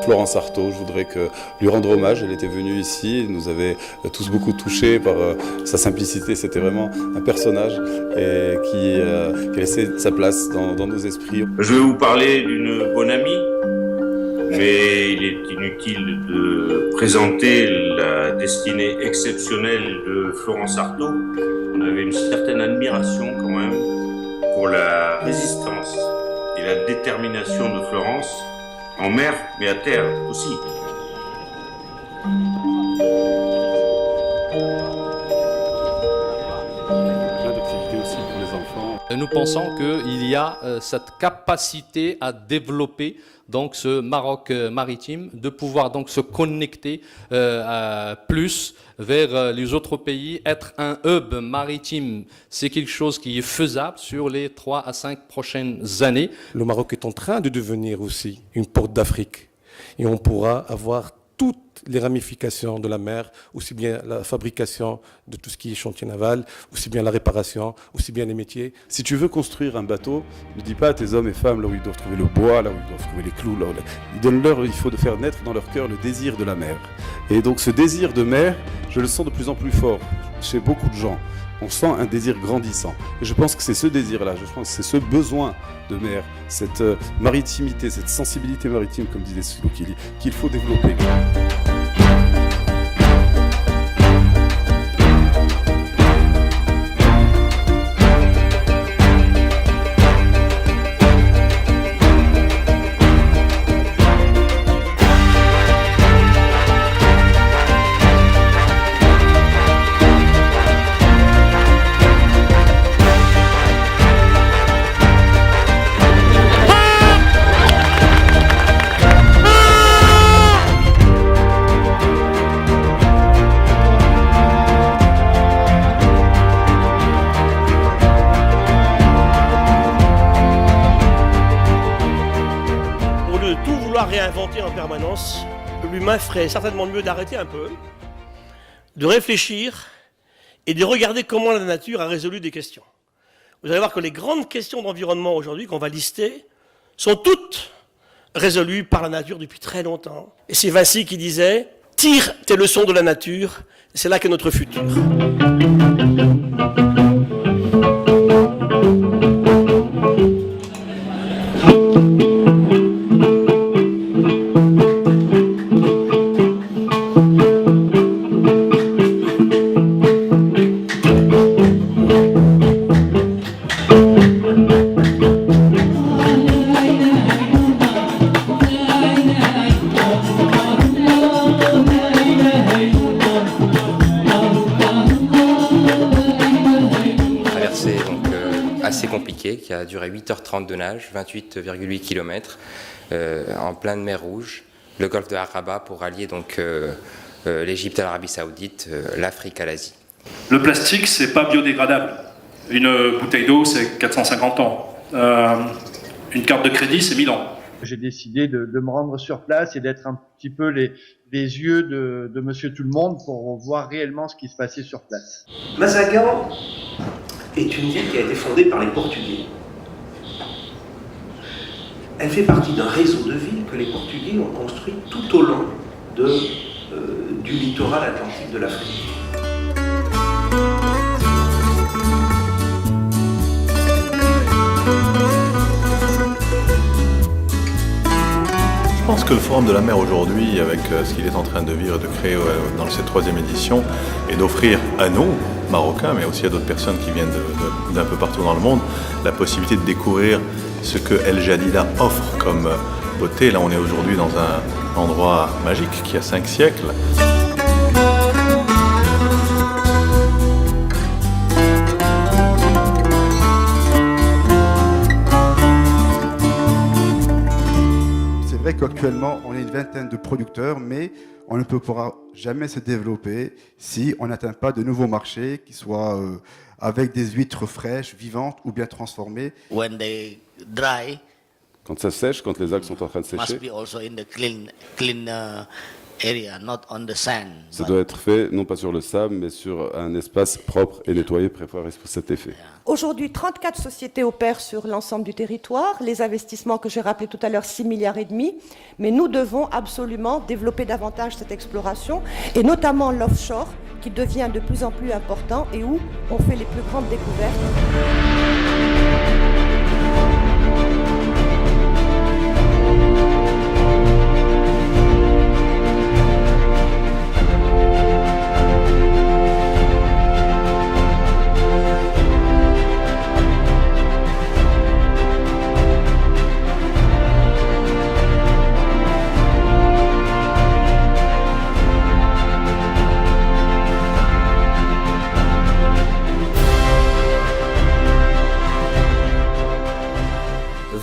Florence Artaud, je voudrais lui rendre hommage. Elle était venue ici, elle nous avait tous beaucoup touchés par sa simplicité. C'était vraiment un personnage et qui laissait sa place dans nos esprits. Je vais vous parler d'une bonne amie, mais il est inutile de présenter la destinée exceptionnelle de Florence Artaud. On avait une certaine admiration quand même pour la résistance et la détermination de Florence. En mer, mais à terre aussi. Plein d'activités aussi pour les enfants. Nous pensons qu'il y a cette capacité à développer donc ce Maroc maritime, de pouvoir donc se connecter plus vers les autres pays, être un hub maritime. C'est quelque chose qui est faisable sur les 3 à 5 prochaines années. Le Maroc est en train de devenir aussi une porte d'Afrique et on pourra avoir toutes les ramifications de la mer, aussi bien la fabrication de tout ce qui est chantier naval, aussi bien la réparation, aussi bien les métiers. Si tu veux construire un bateau, ne dis pas à tes hommes et femmes là où ils doivent trouver le bois, là où ils doivent trouver les clous. Il faut faire naître dans leur cœur le désir de la mer. Et donc ce désir de mer, je le sens de plus en plus fort chez beaucoup de gens. On sent un désir grandissant. Et je pense que c'est ce désir-là, je pense que c'est ce besoin de mer, cette maritimité, cette sensibilité maritime, comme disait Slouk, qu'il faut développer. Réinventer en permanence, l'humain ferait certainement mieux d'arrêter un peu, de réfléchir et de regarder comment la nature a résolu des questions. Vous allez voir que les grandes questions d'environnement aujourd'hui qu'on va lister sont toutes résolues par la nature depuis très longtemps. Et c'est Vinci qui disait « Tire tes leçons de la nature, c'est là qu'est notre futur ». Assez compliqué, qui a duré 8h30 de nage, 28,8 km, en pleine mer Rouge, le golfe de Aqaba pour allier donc l'Égypte à l'Arabie Saoudite, l'Afrique à l'Asie. Le plastique, c'est pas biodégradable. Une bouteille d'eau, c'est 450 ans. Une carte de crédit, c'est 1000 ans. J'ai décidé de me rendre sur place et d'être un petit peu les yeux de Monsieur Tout-le-Monde pour voir réellement ce qui se passait sur place. Mazagan est une ville qui a été fondée par les Portugais. Elle fait partie d'un réseau de villes que les Portugais ont construit tout au long du littoral atlantique de l'Afrique. Je pense que le Forum de la mer aujourd'hui, avec ce qu'il est en train de vivre et de créer dans cette 3e édition, est d'offrir à nous, Marocains, mais aussi à d'autres personnes qui viennent d'un peu partout dans le monde, la possibilité de découvrir ce que El Jadida offre comme beauté. Là, on est aujourd'hui dans un endroit magique qui a 5 siècles. C'est vrai qu'actuellement, on est une vingtaine de producteurs, mais on ne pourra jamais se développer si on n'atteint pas de nouveaux marchés qui soient avec des huîtres fraîches, vivantes ou bien transformées. When they dry, Quand ça sèche, quand les algues sont en train de must sécher, be also in the clean area, not on the sand. ça doit être fait non pas sur le sable, mais sur un espace propre et nettoyé préparé pour cet effet. Aujourd'hui, 34 sociétés opèrent sur l'ensemble du territoire. Les investissements que j'ai rappelés tout à l'heure, 6,5 milliards. Mais nous devons absolument développer davantage cette exploration, et notamment l'offshore, qui devient de plus en plus important et où on fait les plus grandes découvertes.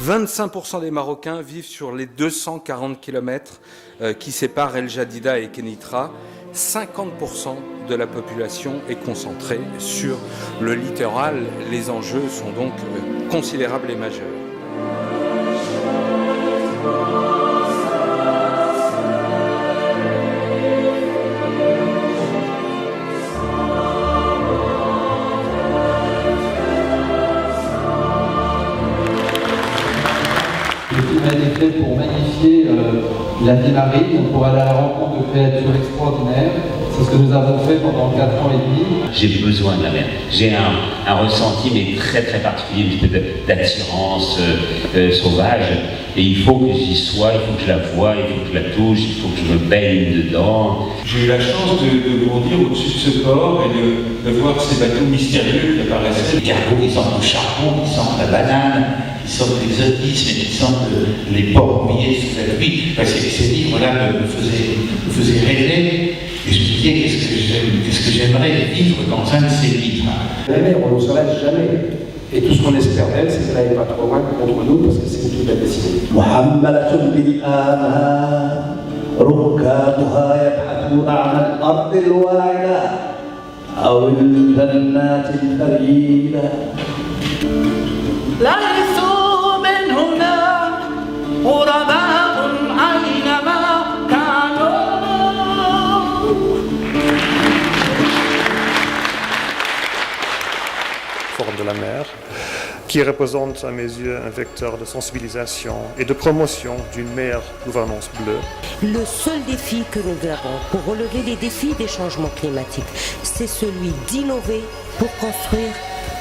25% des Marocains vivent sur les 240 km qui séparent El Jadida et Kenitra. 50% de la population est concentrée sur le littoral. Les enjeux sont donc considérables et majeurs. A été fait pour magnifier la vie marine, pour aller à la rencontre de créatures extraordinaires. C'est ce que nous avons fait pendant 4 ans et demi. J'ai besoin de la mer. J'ai un ressenti mais très très particulier, un petit peu d'attirance sauvage. Et il faut que j'y sois, il faut que je la voie, il faut que je la touche, il faut que je me baigne dedans. J'ai eu la chance de grandir au-dessus de ce port et de voir ces bateaux mystérieux qui apparaissaient. Les cargos qui sentent le charbon, qui sentent la banane, qui sentent l'exotisme et qui sentent les ports mouillés sous la pluie. Ces livres-là me faisaient rêver. Et je me disais, qu'est-ce que j'aimerais vivre dans un de ces livres. La mer, on ne se laisse jamais. Et tout ce qu'on espère d'elle, c'est qu'elle n'aille pas trop loin contre nous, parce que c'est toute la destinée. Forum de la mer, qui représente à mes yeux un vecteur de sensibilisation et de promotion d'une meilleure gouvernance bleue. Le seul défi que nous avons pour relever les défis des changements climatiques, c'est celui d'innover pour construire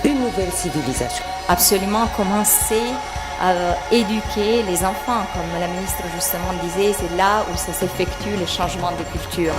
une nouvelle civilisation. Absolument commencer à éduquer les enfants, comme la ministre justement disait, c'est là où ça s'effectue le changement de culture.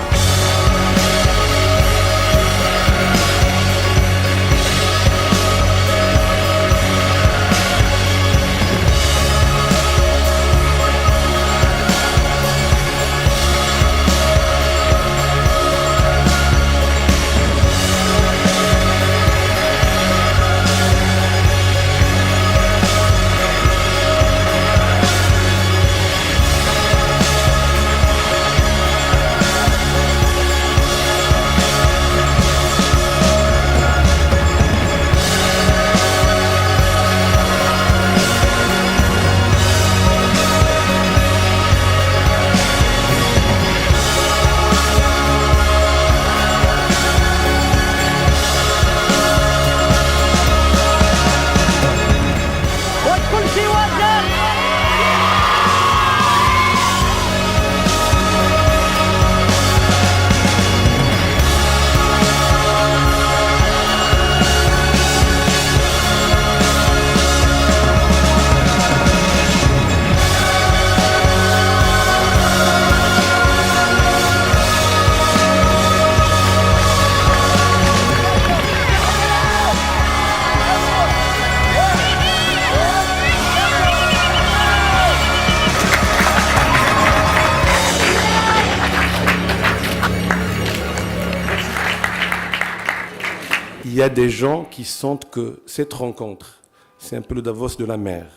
Il y a des gens qui sentent que cette rencontre, c'est un peu le Davos de la mer.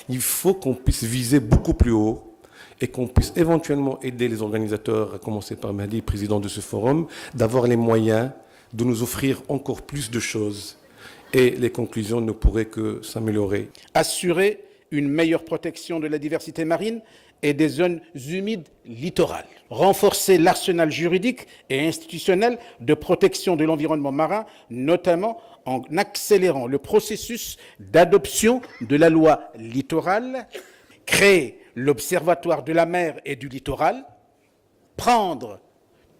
Il faut qu'on puisse viser beaucoup plus haut et qu'on puisse éventuellement aider les organisateurs, à commencer par Mahdi, président de ce forum, d'avoir les moyens de nous offrir encore plus de choses et les conclusions ne pourraient que s'améliorer. Assurer une meilleure protection de la diversité marine et des zones humides littorales. Renforcer l'arsenal juridique et institutionnel de protection de l'environnement marin, notamment en accélérant le processus d'adoption de la loi littorale. Créer l'Observatoire de la mer et du littoral. Prendre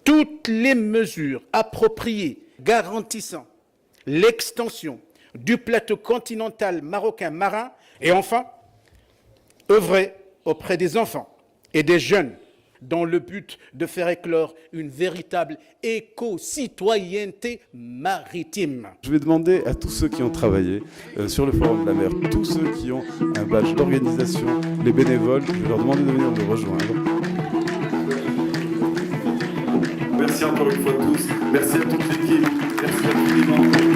toutes les mesures appropriées garantissant l'extension du plateau continental marocain marin et enfin, œuvrer auprès des enfants et des jeunes dans le but de faire éclore une véritable éco-citoyenneté maritime. Je vais demander à tous ceux qui ont travaillé sur le Forum de la mer, tous ceux qui ont un badge d'organisation, les bénévoles, je vais leur demander de venir me rejoindre. Merci encore une fois à tous, merci à toute l'équipe, merci infiniment.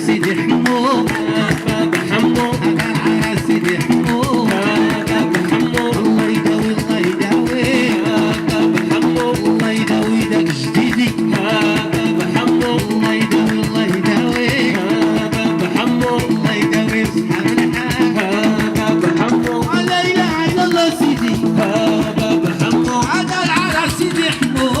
سيدي حمو